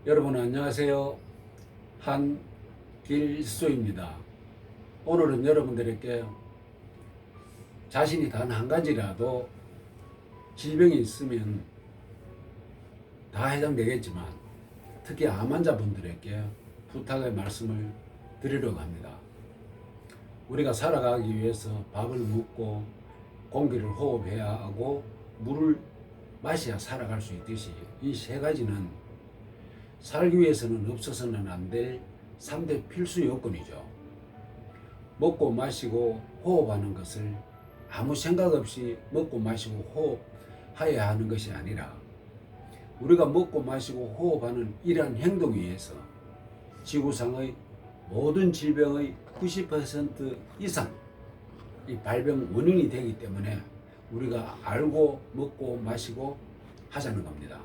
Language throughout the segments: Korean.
여러분 안녕하세요. 한길수입니다. 오늘은 여러분들에게 자신이 단 한 가지라도 질병이 있으면 다 해당되겠지만 특히 암 환자분들에게 부탁의 말씀을 드리려고 합니다. 우리가 살아가기 위해서 밥을 먹고 공기를 호흡해야 하고 물을 마셔야 살아갈 수 있듯이 이 세 가지는 살기 위해서는 없어서는 안 될 3대 필수 요건이죠. 먹고 마시고 호흡하는 것을 아무 생각 없이 먹고 마시고 호흡해야 하는 것이 아니라 우리가 먹고 마시고 호흡하는 이러한 행동에 의해서 지구상의 모든 질병의 90% 이상 이 발병 원인이 되기 때문에 우리가 알고 먹고 마시고 하자는 겁니다.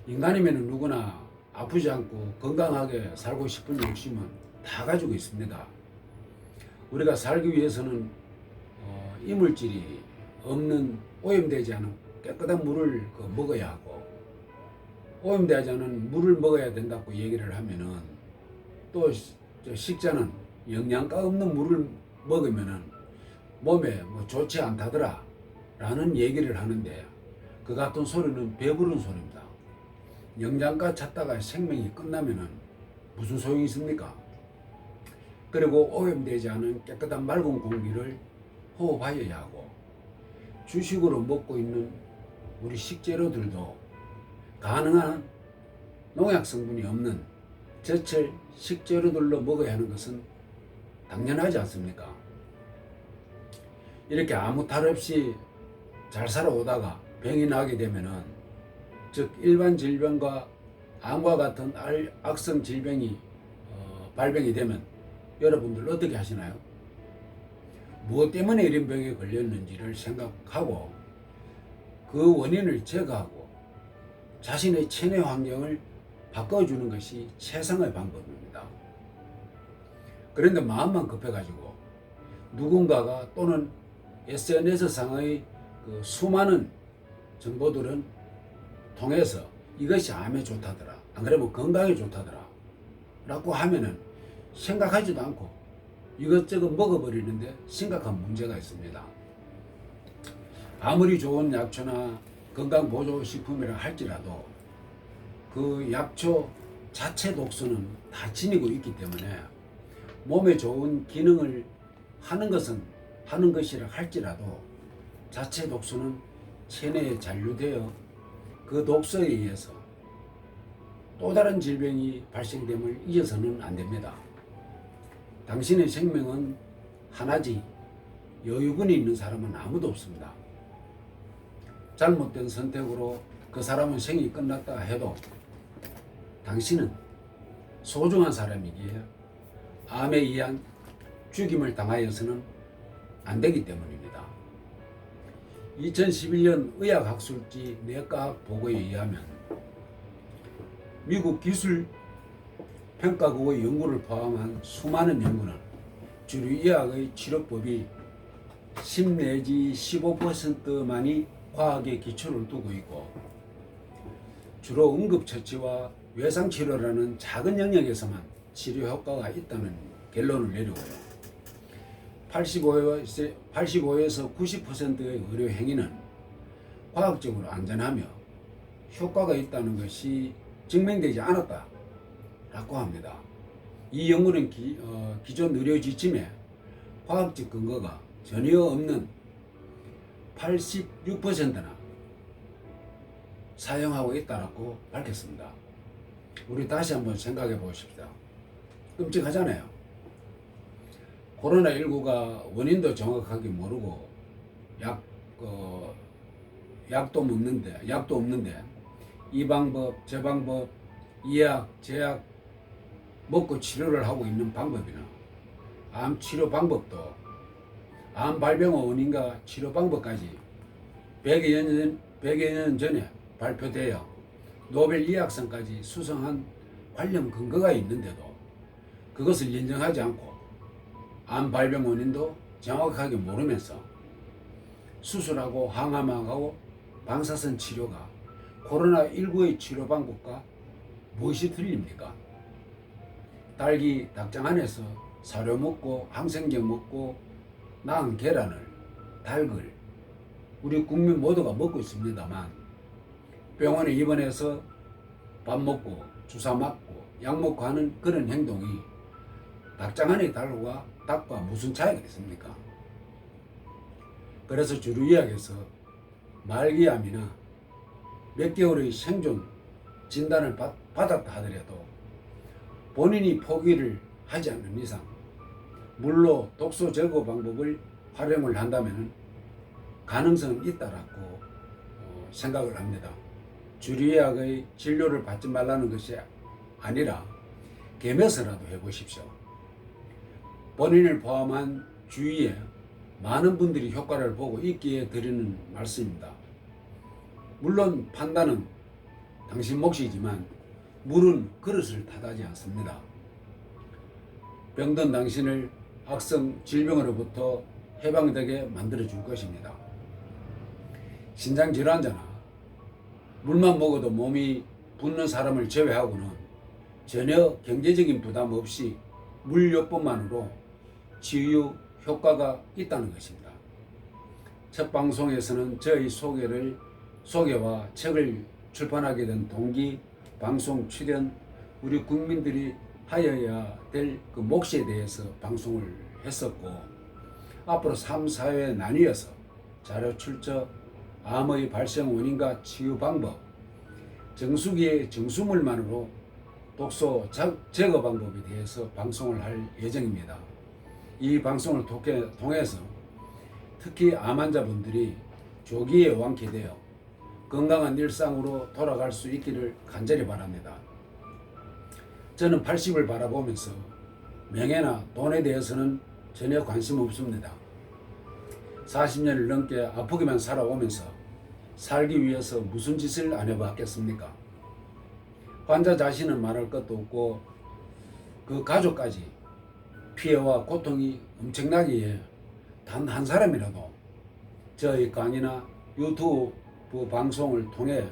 인간이면 누구나 아프지 않고 건강하게 살고 싶은 욕심은 다 가지고 있습니다. 우리가 살기 위해서는 이물질이 없는 오염되지 않은 깨끗한 물을 먹어야 하고 오염되지 않은 물을 먹어야 된다고 얘기를 하면은 또 식자는 영양가 없는 물을 먹으면은 몸에 좋지 않다더라 라는 얘기를 하는데 그 같은 소리는 배부른 소리입니다. 영양가 찾다가 생명이 끝나면은 무슨 소용이 있습니까? 그리고 오염되지 않은 깨끗한 맑은 공기를 호흡하여야 하고 주식으로 먹고 있는 우리 식재료들도 가능한 농약 성분이 없는 제철 식재료들로 먹어야 하는 것은 당연하지 않습니까? 이렇게 아무 탈 없이 잘 살아오다가 병이 나게 되면은 즉 일반 질병과 암과 같은 악성 질병이 발병이 되면 여러분들 어떻게 하시나요? 무엇 때문에 이런 병에 걸렸는지를 생각하고 그 원인을 제거하고 자신의 체내 환경을 바꿔주는 것이 최상의 방법입니다. 그런데 마음만 급해가지고 누군가가 또는 SNS상의 그 수많은 정보들은 통해서 이것이 암에 좋다더라, 안 그러면 건강에 좋다더라 라고 하면은 생각하지도 않고 이것저것 먹어버리는데 심각한 문제가 있습니다. 아무리 좋은 약초나 건강보조식품이라 할지라도 그 약초 자체 독소는 다 지니고 있기 때문에 몸에 좋은 기능을 하는 것이라 할지라도 자체 독소는 체내에 잔류되어 그 독소에 의해서 또 다른 질병이 발생됨을 잊어서는 안 됩니다. 당신의 생명은 하나지 여유분이 있는 사람은 아무도 없습니다. 잘못된 선택으로 그 사람은 생이 끝났다 해도 당신은 소중한 사람이기에 암에 의한 죽임을 당하여서는 안 되기 때문입니다. 2011년 의학학술지 내과학 보고에 의하면 미국 기술평가국의 연구를 포함한 수많은 연구는 주류 의학의 치료법이 10 내지 15%만이 과학에 기초를 두고 있고 주로 응급처치와 외상치료라는 작은 영역에서만 치료 효과가 있다는 결론을 내리고요. 85에서 90%의 의료 행위는 과학적으로 안전하며 효과가 있다는 것이 증명되지 않았다라고 합니다. 이 연구는 기존 의료 지침에 과학적 근거가 전혀 없는 86%나 사용하고 있다라고 밝혔습니다. 우리 다시 한번 생각해 보십시오. 끔찍하잖아요. 코로나19가 원인도 정확하게 모르고 약도 없는데 이 방법 저 방법 이 약 저 약 먹고 치료를 하고 있는 방법이나 암 치료 방법도 암 발병의 원인과 치료 방법까지 100여 년 전에 발표되어 노벨 의학상까지 수상한 관련 근거가 있는데도 그것을 인정하지 않고 암 발병 원인도 정확하게 모르면서 수술하고 항암하고 방사선 치료가 코로나19의 치료 방법과 무엇이 틀립니까? 닭이 닭장 안에서 사료 먹고 항생제 먹고 낳은 계란을, 닭을 우리 국민 모두가 먹고 있습니다만, 병원에 입원해서 밥 먹고 주사 맞고 약 먹고 하는 그런 행동이 닭장 안의 닭과 무슨 차이가 있습니까? 그래서 주류 의학에서 말기암이나 몇 개월의 생존 진단을 받았다 하더라도 본인이 포기를 하지 않는 이상 물로 독소 제거 방법을 활용을 한다면 가능성은 있다라고 생각을 합니다. 주류의학의 진료를 받지 말라는 것이 아니라 겸해서라도 해보십시오. 본인을 포함한 주위에 많은 분들이 효과를 보고 있기에 드리는 말씀입니다. 물론 판단은 당신 몫이지만 물은 그릇을 탓하지 않습니다. 병든 당신을 악성 질병으로부터 해방되게 만들어 줄 것입니다. 신장질환자나 물만 먹어도 몸이 붓는 사람을 제외하고는 전혀 경제적인 부담 없이 물요법만으로 치유 효과가 있다는 것입니다. 첫 방송에서는 저희 소개와 책을 출판하게 된 동기, 방송 출연, 우리 국민들이 하여야 될 그 몫에 대해서 방송을 했었고, 앞으로 3, 4회에 나뉘어서 자료 출처, 암의 발생 원인과 치유 방법, 정수기의 정수물만으로 독소 제거 방법에 대해서 방송을 할 예정입니다. 이 방송을 통해서 특히 암 환자분들이 조기에 완쾌되어 건강한 일상으로 돌아갈 수 있기를 간절히 바랍니다. 저는 80을 바라보면서 명예나 돈에 대해서는 전혀 관심 없습니다. 40년을 넘게 아프기만 살아오면서 살기 위해서 무슨 짓을 안 해봤겠습니까? 환자 자신은 말할 것도 없고 그 가족까지 피해와 고통이 엄청나기에 단 한 사람이라도 저희 강의나 유튜브 방송을 통해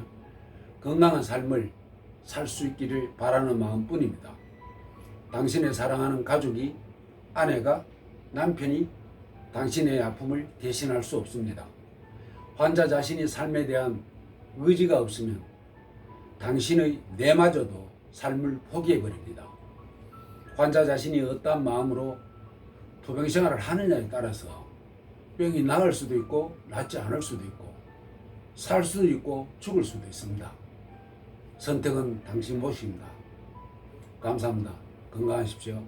건강한 삶을 살 수 있기를 바라는 마음뿐입니다. 당신의 사랑하는 가족이, 아내가, 남편이 당신의 아픔을 대신할 수 없습니다. 환자 자신이 삶에 대한 의지가 없으면 당신의 뇌마저도 삶을 포기해버립니다. 환자 자신이 어떠한 마음으로 투병 생활을 하느냐에 따라서 병이 나을 수도 있고 낫지 않을 수도 있고 살 수도 있고 죽을 수도 있습니다. 선택은 당신 몫입니다. 감사합니다. 건강하십시오.